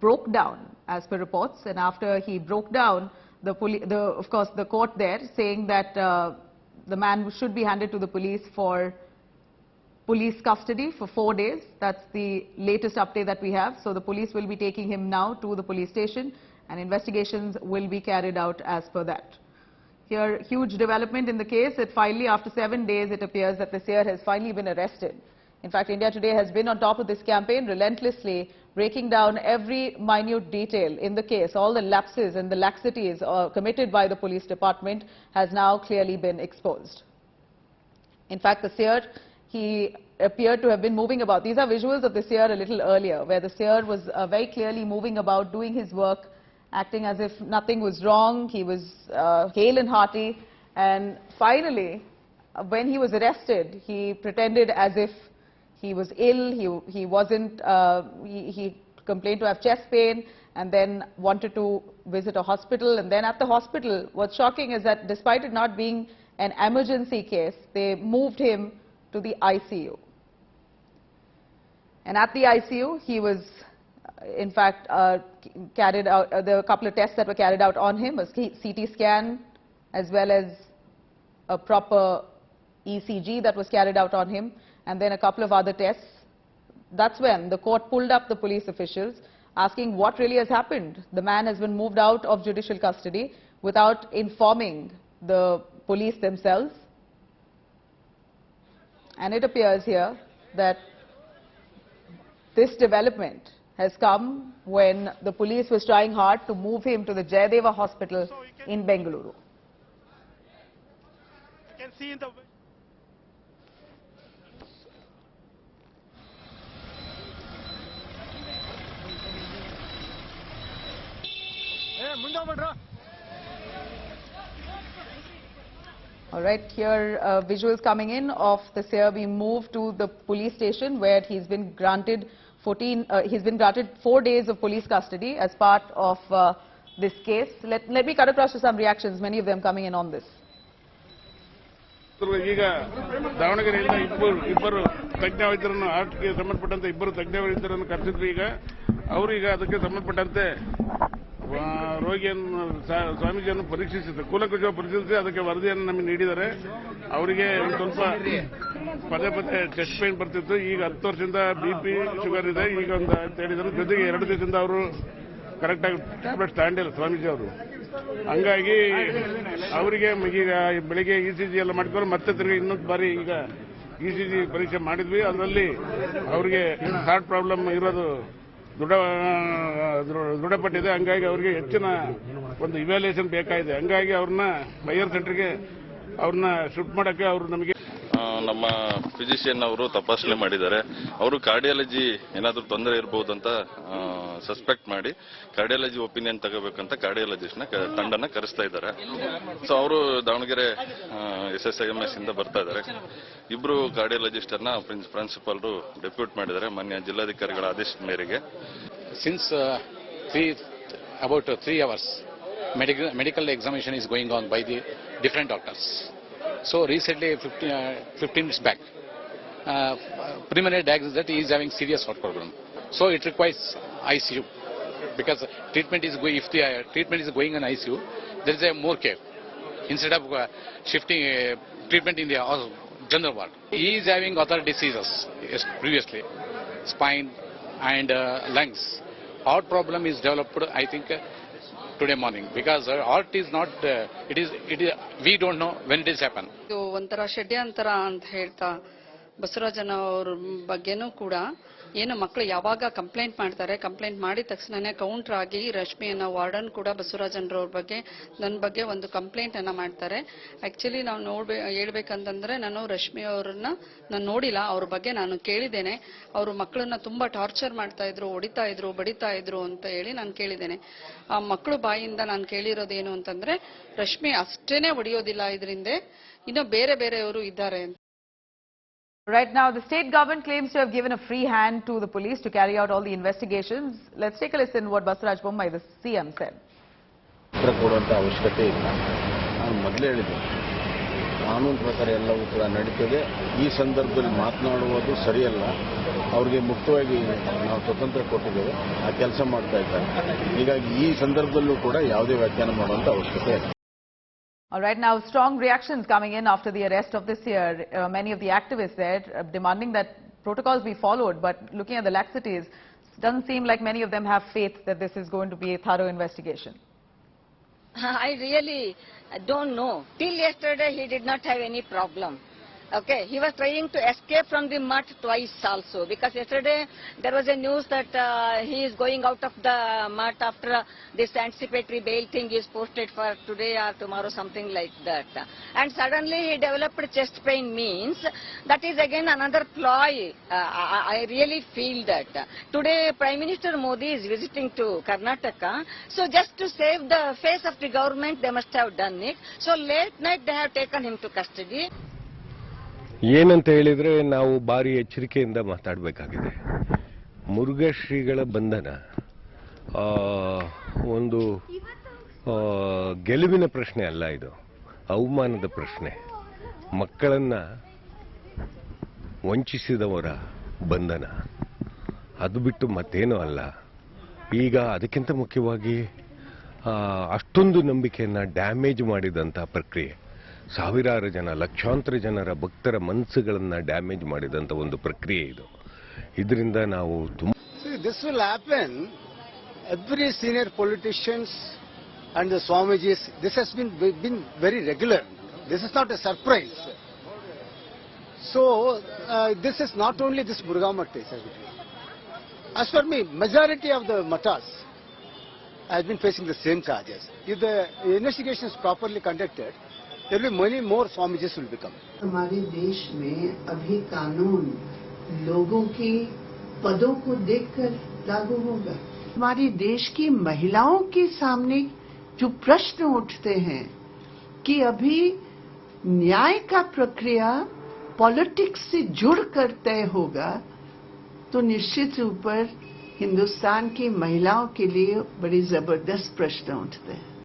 broke down as per reports, and after he broke down, of course the court there saying that the man should be handed to the police for police custody for 4 days. That's the latest update that we have. So the police will be taking him now to the police station and investigations will be carried out as per that. Here, huge development in the case. It finally, after 7 days, it appears that the Seer has finally been arrested. In fact, India Today has been on top of this campaign, relentlessly breaking down every minute detail in the case. All the lapses and the laxities committed by the police department has now clearly been exposed. In fact, the Seer, he appeared to have been moving about. These are visuals of the Seer a little earlier, where the Seer was very clearly moving about, doing his work, acting as if nothing was wrong. He was hale and hearty. And finally, when he was arrested, he pretended as if he was ill. He wasn't, he complained to have chest pain and then wanted to visit a hospital. And then at the hospital, what's shocking is that despite it not being an emergency case, they moved him to the ICU. And at the ICU, he was, in fact, carried out, there were a couple of tests that were carried out on him, a CT scan, as well as a proper ECG that was carried out on him, and then a couple of other tests. That's when the court pulled up the police officials, asking what really has happened. The man has been moved out of judicial custody without informing the police themselves. And it appears here that this development has come when the police was trying hard to move him to the Jayadeva hospital in Bengaluru. You can see in the All right, here visuals coming in of the Seer being moved to the police station where he's been granted 4 days of police custody as part of this case. Let me cut across to some reactions, many of them coming in on this. ಈಗ ದಾವಣಗೆರೆಯಿಂದ ಇಬ್ಬರು ತಜ್ಞ ವೈದ್ಯರನ್ನು ಆರ್ಟ್ಗೆ ಸಂಬಂಧಪಟ್ಟಂತೆ ಇಬ್ಬರು ತಜ್ಞ ವೈದ್ಯರನ್ನು ಕರೆಸಿದ್ರು. ಈಗ ಅವರೀಗ ಅದಕ್ಕೆ ಸಂಬಂಧಪಟ್ಟಂತೆ ರೋಗಿಯನ್ನು ಸ್ವಾಮೀಜಿಯನ್ನು ಪರೀಕ್ಷಿಸಿದ್ರು, ಕೂಲಂಕುಷವಾಗಿ ಪರಿಶೀಲಿಸಿ ಅದಕ್ಕೆ ವರದಿಯನ್ನು ನಮಗೆ ನೀಡಿದ್ದಾರೆ. ಅವರಿಗೆ ಸ್ವಲ್ಪ ಪದೇ ಪದೇ ಚೆಸ್ಟ್ ಪೇನ್ ಬರ್ತಿತ್ತು. ಈಗ 10 ವರ್ಷದಿಂದ BP ಶುಗರ್ ಇದೆ ಈಗ ಅಂತ ಹೇಳಿದ್ರು. ಜೊತೆಗೆ 2 ದಿವಸದಿಂದ ಅವರು ಕರೆಕ್ಟಾಗಿ ಟ್ಯಾಬ್ಲೆಟ್ಸ್ ತಗೊಂಡಿಲ್ಲ ಸ್ವಾಮೀಜಿ ಅವರು. ಹಂಗಾಗಿ ಅವರಿಗೆ ಈಗ ಬೆಳಿಗ್ಗೆ ECG ಎಲ್ಲ ಮಾಡಿಕೊಂಡು ಮತ್ತೆ ತಿರುಗಿ ಇನ್ನೊಂದು ಬಾರಿ ಈಗ ECG ಪರೀಕ್ಷೆ ಮಾಡಿದ್ವಿ. ಅದರಲ್ಲಿ ಅವರಿಗೆ ಹಾರ್ಟ್ ಪ್ರಾಬ್ಲಮ್ ಇರೋದು ದೃಢಪಟ್ಟಿದೆ. ಹಂಗಾಗಿ ಅವರಿಗೆ ಹೆಚ್ಚಿನ ಒಂದು ಇವ್ಯಾಲ್ಯೂಯೇಷನ್ ಬೇಕಾಗಿದೆ. ಹಂಗಾಗಿ ಅವ್ರನ್ನ ಹೈಯರ್ ಸೆಂಟರ್ಗೆ ಅವ್ರನ್ನ ಶಿಫ್ಟ್ ಮಾಡೋಕ್ಕೆ ಅವರು ನಮಗೆ ನಮ್ಮ ಫಿಸಿಷಿಯನ್ ಅವರು ತಪಾಸಣೆ ಮಾಡಿದ್ದಾರೆ. ಅವರು ಕಾರ್ಡಿಯಾಲಜಿ ಏನಾದರೂ ತೊಂದರೆ ಇರಬಹುದು ಅಂತ ಸಸ್ಪೆಕ್ಟ್ ಮಾಡಿ ಕಾರ್ಡಿಯಾಲಜಿ ಒಪಿನಿಯನ್ ತಗೋಬೇಕಂತ ಕಾರ್ಡಿಯಾಲಜಿಸ್ಟ್ನ ತಂಡನ ಕರೆಸ್ತಾ ಇದ್ದಾರೆ. ಸೊ ಅವರು ದಾವಣಗೆರೆ SSIMS ಇಂದ ಬರ್ತಾ ಇದ್ದಾರೆ. ಇಬ್ರು ಕಾರ್ಡಿಯಾಲಜಿಸ್ಟರ್ನ ಪ್ರಿನ್ಸಿಪಾಲ್ರು ಡೆಪ್ಯೂಟ್ ಮಾಡಿದ್ದಾರೆ ಮಾನ್ಯ ಜಿಲ್ಲಾಧಿಕಾರಿಗಳ ಆದೇಶದ ಮೇರೆಗೆ. Since about 3 hours, medical examination is going on by the different doctors. So recently, 15 minutes back, preliminary diagnosis that he is having serious heart problem. So it requires ICU because treatment is going. If the treatment is going in ICU, there is a more care instead of shifting treatment in the general ward. He is having other diseases previously, spine and lungs. Heart problem is developed, I think, today morning because heart is not. It is. We don't know when it is happen. ಇದು ಒಂಥರ ಷಡ್ಯಂತರ ಅಂತ ಹೇಳ್ತಾ ಬಸವರಾಜನ ಅವ್ರ ಬಗ್ಗೆನೂ ಕೂಡ ಏನು ಮಕ್ಕಳು ಯಾವಾಗ ಕಂಪ್ಲೇಂಟ್ ಮಾಡ್ತಾರೆ, ಕಂಪ್ಲೇಂಟ್ ಮಾಡಿದ ತಕ್ಷಣನೇ ಕೌಂಟರ್ ಆಗಿ ರಶ್ಮಿಯನ್ನ ವಾರ್ಡನ್ ಕೂಡ ಬಸವರಾಜನ್ರವ್ರ ಬಗ್ಗೆ ನನ್ನ ಬಗ್ಗೆ ಒಂದು ಕಂಪ್ಲೇಂಟ್ ಅನ್ನ ಮಾಡ್ತಾರೆ. ಆಕ್ಚುಲಿ ನಾವು ಹೇಳ್ಬೇಕಂತಂದ್ರೆ ನಾನು ರಶ್ಮಿ ಅವ್ರನ್ನ ನಾನು ನೋಡಿಲ್ಲ, ಅವ್ರ ಬಗ್ಗೆ ನಾನು ಕೇಳಿದ್ದೇನೆ. ಅವರು ಮಕ್ಕಳನ್ನ ತುಂಬಾ ಟಾರ್ಚರ್ ಮಾಡ್ತಾ ಇದ್ರು, ಹೊಡಿತಾ ಇದ್ರು, ಬಡಿತಾ ಇದ್ರು ಅಂತ ಹೇಳಿ ನಾನು ಕೇಳಿದ್ದೇನೆ. ಆ ಮಕ್ಕಳು ಬಾಯಿಯಿಂದ ನಾನು ಕೇಳಿರೋದೇನು ಅಂತಂದ್ರೆ ರಶ್ಮಿ ಅಷ್ಟೇನೆ ಹೊಡಿಯೋದಿಲ್ಲ, ಇದರಿಂದ ಇನ್ನು ಬೇರೆ ಬೇರೆಯವರು ಇದ್ದಾರೆ. Right now, the state government claims to have given a free hand to the police to carry out all the investigations. Let's take a listen to what Basaraj Bommai, the CM, said. ಕೊಡುವಂತ ಅವಶ್ಯಕತೆ ಇಲ್ಲ. ನಾನು ಮೊದಲೇ ಹೇಳಿದ್ದೆ, ಕಾನೂನು ಪ್ರಕಾರ ಎಲ್ಲವೂ ಕೂಡ ನಡೀತದೆ. ಈ ಸಂದರ್ಭದಲ್ಲಿ ಮಾತನಾಡುವುದು ಸರಿಯಲ್ಲ. ಅವರಿಗೆ ಮುಕ್ತವಾಗಿ ನಾವು ಸ್ವತಂತ್ರ ಕೊಟ್ಟಿದ್ದೇವೆ, ಆ ಕೆಲಸ ಮಾಡ್ತಾ ಇದ್ದಾರೆ. ಹೀಗಾಗಿ ಈ ಸಂದರ್ಭದಲ್ಲೂ ಕೂಡ ಯಾವುದೇ ವ್ಯಾಖ್ಯಾನ ಮಾಡುವಂತ ಅವಶ್ಯಕತೆ ಇಲ್ಲ. All right, now strong reactions coming in after the arrest of this year. Many of the activists there demanding that protocols be followed, but looking at the laxities, it doesn't seem like many of them have faith that this is going to be a thorough investigation. I really don't know. Till yesterday he did not have any problem. Okay, he was trying to escape from the mud twice also, because yesterday there was a news that he is going out of the mud after this anticipatory bail thing is posted for today or tomorrow, something like that. And suddenly he developed chest pain, means that is again another ploy. I really feel that. Today Prime Minister Modi is visiting to Karnataka, so just to save the face of the government they must have done it. So late night they have taken him to custody. ಏನಂತ ಹೇಳಿದರೆ ನಾವು ಭಾರಿ ಎಚ್ಚರಿಕೆಯಿಂದ ಮಾತಾಡಬೇಕಾಗಿದೆ. ಮುರುಘಾ ಶ್ರೀಗಳ ಬಂಧನ ಒಂದು ಗೆಲುವಿನ ಪ್ರಶ್ನೆ ಅಲ್ಲ, ಇದು ಅವಮಾನದ ಪ್ರಶ್ನೆ. ಮಕ್ಕಳನ್ನು ವಂಚಿಸಿದವರ ಬಂಧನ, ಅದು ಬಿಟ್ಟು ಮತ್ತೇನೂ ಅಲ್ಲ. ಈಗ ಅದಕ್ಕಿಂತ ಮುಖ್ಯವಾಗಿ ಅಷ್ಟೊಂದು ನಂಬಿಕೆಯನ್ನು ಡ್ಯಾಮೇಜ್ ಮಾಡಿದಂಥ ಪ್ರಕ್ರಿಯೆ, ಸಾವಿರಾರು ಜನ ಲಕ್ಷಾಂತರ ಜನರ ಭಕ್ತರ ಮನಸ್ಸುಗಳನ್ನು ಡ್ಯಾಮೇಜ್ ಮಾಡಿದಂಥ ಒಂದು ಪ್ರಕ್ರಿಯೆ ಇದು. ಇದರಿಂದ ನಾವು this will happen every senior politicians and the swamijis. This has been very regular. This is not A surprise. So this is not only this Murugha Mutt case. As for me, majority of the mattas has been facing the same charges. If the investigation is properly conducted, there will be many more Swamijis will become. हमारे देश में अभी कानून लोगों के पदों को देखकर लागू होगा. हमारे देश की महिलाओं के सामने जो प्रश्न उठते हैं कि अभी न्याय का प्रक्रिया पॉलिटिक्स से जुड़कर तय होगा, तो निश्चित रूप पर हिंदुस्तान की महिलाओं के लिए बड़ी जबरदस्त प्रश्न उठते हैं.